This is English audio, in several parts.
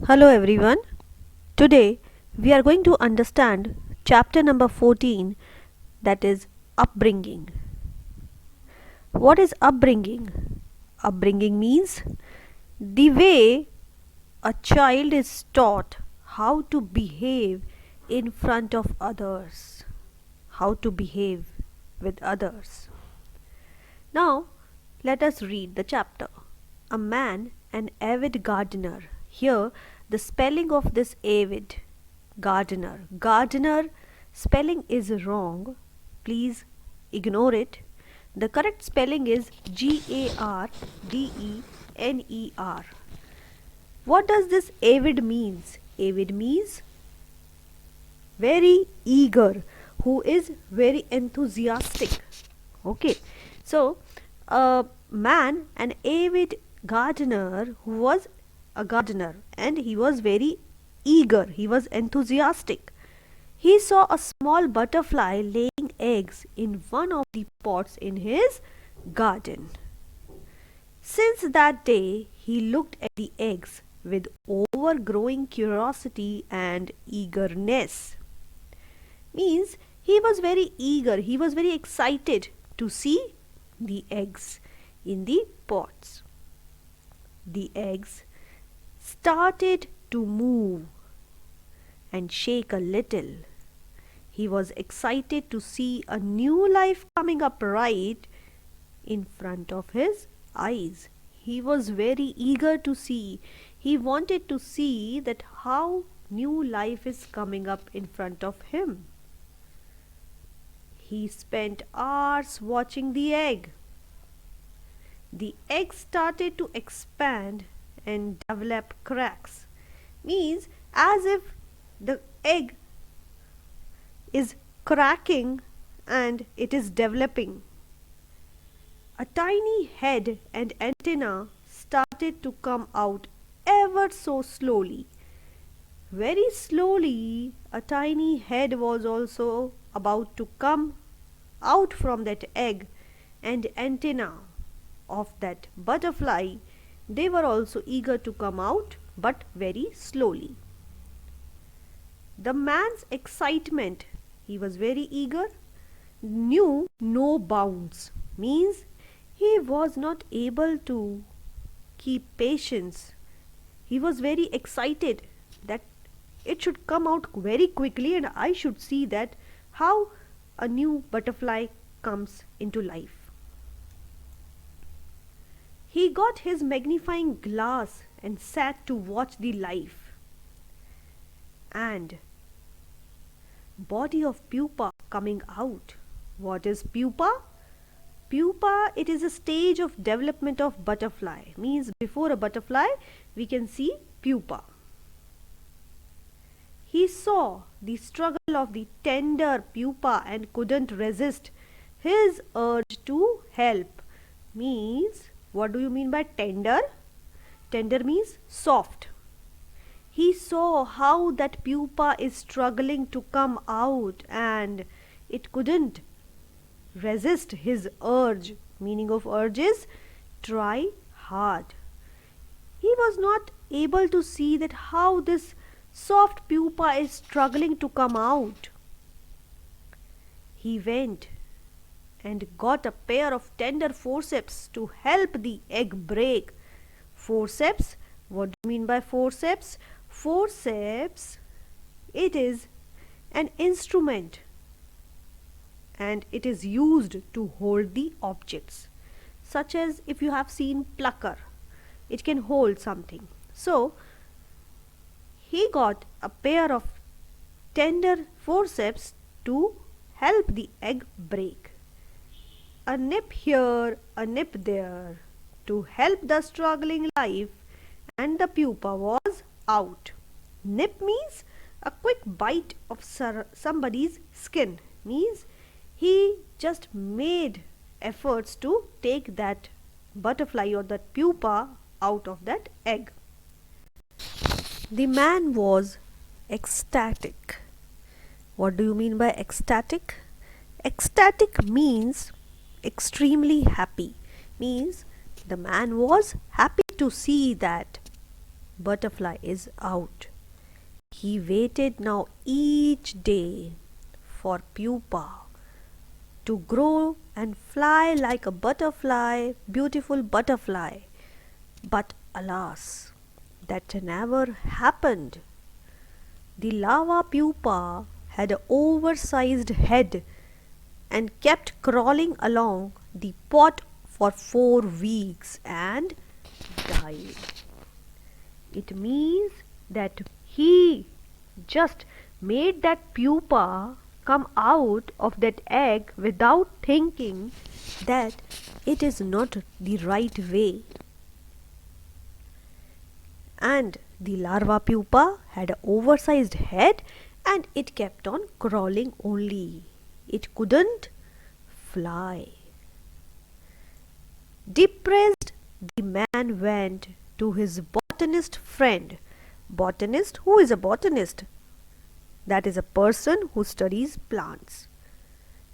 Hello everyone. Today we are going to understand chapter number 14, that is upbringing. What is upbringing? Upbringing means the way a child is taught how to behave in front of others, how to behave with others. Now let us read the chapter. A man, an avid gardener. Here the spelling of this avid gardener spelling is wrong. Please ignore it. The correct spelling is Gardener. What does this avid means? Avid means very eager, who is very enthusiastic. Okay, so a man, an avid gardener, who was a gardener and he was very eager, he was enthusiastic. He saw a small butterfly laying eggs in one of the pots in his garden. Since that day, he looked at the eggs with overgrowing curiosity and eagerness. Means he was very eager, he was very excited to see the eggs in the pots. The eggs started to move and shake a little. He was excited to see a new life coming up right in front of his eyes. He was very eager to see. He wanted to see that how new life is coming up in front of him. He spent hours watching the egg. The egg started to expand and develop cracks. Means as if the egg is cracking and it is developing. A tiny head and antenna started to come out ever so slowly. Very slowly, a tiny head was also about to come out from that egg, and antenna of that butterfly, they were also eager to come out, but very slowly. The man's excitement, he was very eager, knew no bounds. Means he was not able to keep patience. He was very excited that it should come out very quickly and I should see that how a new butterfly comes into life. He got his magnifying glass and sat to watch the life. And body of pupa coming out. What is pupa? Pupa, it is a stage of development of butterfly. Means before a butterfly we can see pupa. He saw the struggle of the tender pupa and couldn't resist his urge to help. Means, what do you mean by tender? Tender means soft. He saw how that pupa is struggling to come out and it couldn't resist his urge. Meaning of urge is try hard. He was not able to see that how this soft pupa is struggling to come out. He went and got a pair of tender forceps to help the egg break. Forceps, what do you mean by forceps? Forceps, it is an instrument and it is used to hold the objects. Such as if you have seen plucker, it can hold something. So, he got a pair of tender forceps to help the egg break. A nip here, a nip there to help the struggling life, and the pupa was out. Nip means a quick bite of somebody's skin. Means he just made efforts to take that butterfly or that pupa out of that egg. The man was ecstatic. What do you mean by ecstatic? Ecstatic means extremely happy. Means the man was happy to see that butterfly is out. He waited now each day for pupa to grow and fly like a butterfly, beautiful butterfly. But alas, that never happened. The larva pupa had an oversized head and kept crawling along the pot for 4 weeks and died. It means that he just made that pupa come out of that egg without thinking that it is not the right way. And the larva pupa had an oversized head and it kept on crawling only. It couldn't fly. Depressed, the man went to his botanist friend. Botanist? Who is a botanist? That is a person who studies plants.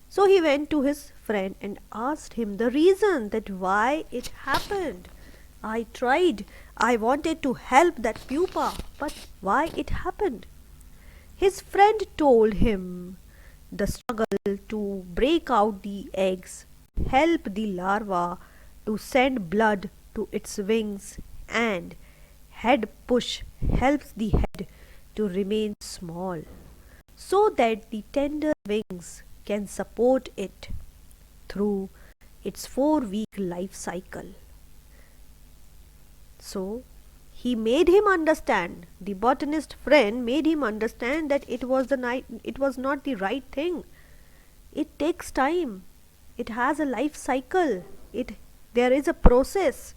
So he went to his friend and asked him the reason that why it happened. I tried. I wanted to help that pupa, but why it happened? His friend told him the struggle to break out the eggs, help the larva to send blood to its wings, and head push helps the head to remain small so that the tender wings can support it through its 4-week life cycle. So he made him understand, the botanist friend made him understand that it was not the right thing. It takes time. It has a life cycle. There is a process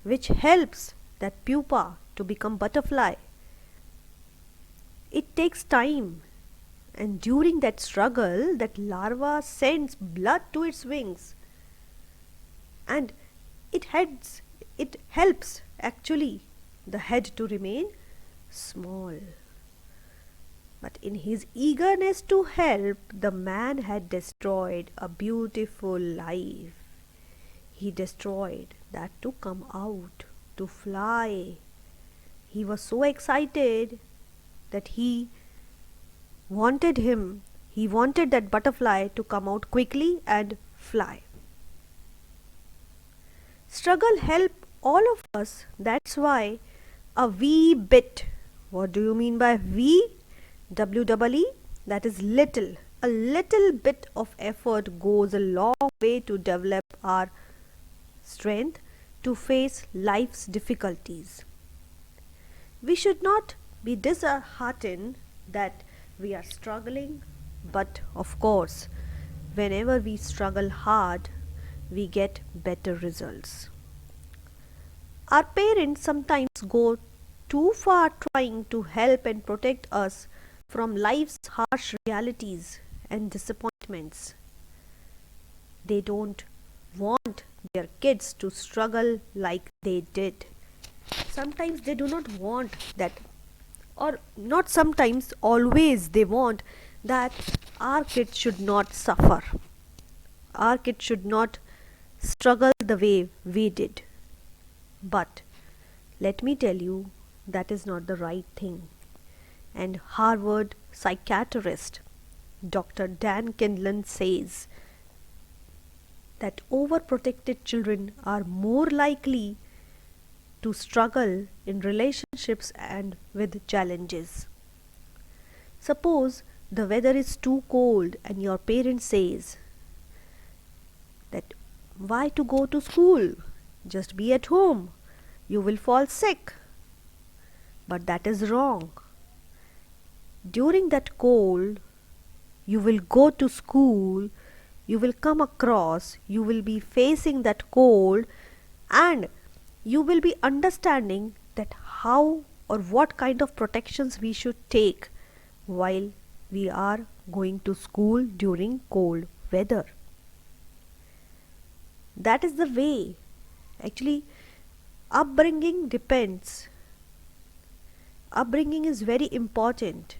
which helps that pupa to become butterfly. It takes time, and during that struggle that larva sends blood to its wings, and it helps actually the head to remain small. But in his eagerness to help, the man had destroyed a beautiful life. He destroyed that to come out, to fly. He was so excited that he wanted that butterfly to come out quickly and fly. Struggle help all of us. That's why a wee bit. What do you mean by wee? WEE? That is little. A little bit of effort goes a long way to develop our strength to face life's difficulties. We should not be disheartened that we are struggling, but of course, whenever we struggle hard, we get better results. Our parents sometimes go too far trying to help and protect us from life's harsh realities and disappointments. They don't want their kids to struggle like they did. Sometimes they do not want that, or not sometimes, always they want that our kids should not suffer. Our kids should not struggle the way we did. But let me tell you, that is not the right thing. And Harvard psychiatrist Dr. Dan Kindlon says that overprotected children are more likely to struggle in relationships and with challenges. Suppose the weather is too cold and your parent says that why to go to school? Just be at home. You will fall sick. But that is wrong. During that cold, you will go to school, you will come across, you will be facing that cold, and you will be understanding that how or what kind of protections we should take while we are going to school during cold weather. That is the way. Actually, upbringing depends. Upbringing is very important.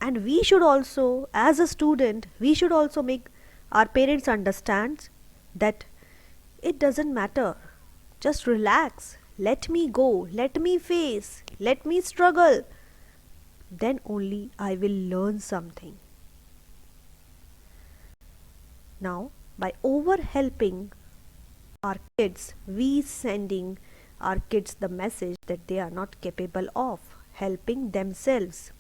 And we should also, as a student, we should also make our parents understand that it doesn't matter. Just relax. let me go, let me face, let me struggle. Then only I will learn something. Now, by over helping our kids, we sending our kids the message that they are not capable of helping themselves.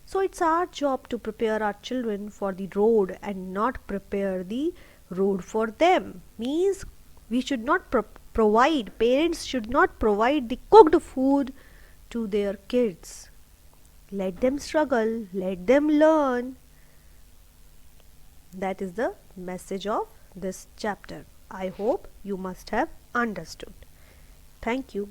So it's our job to prepare our children for the road and not prepare the road for them. Means we should not provide, parents should not provide the cooked food to their kids. Let them struggle, let them learn. That is the message of this chapter. I hope you must have understood. Thank you.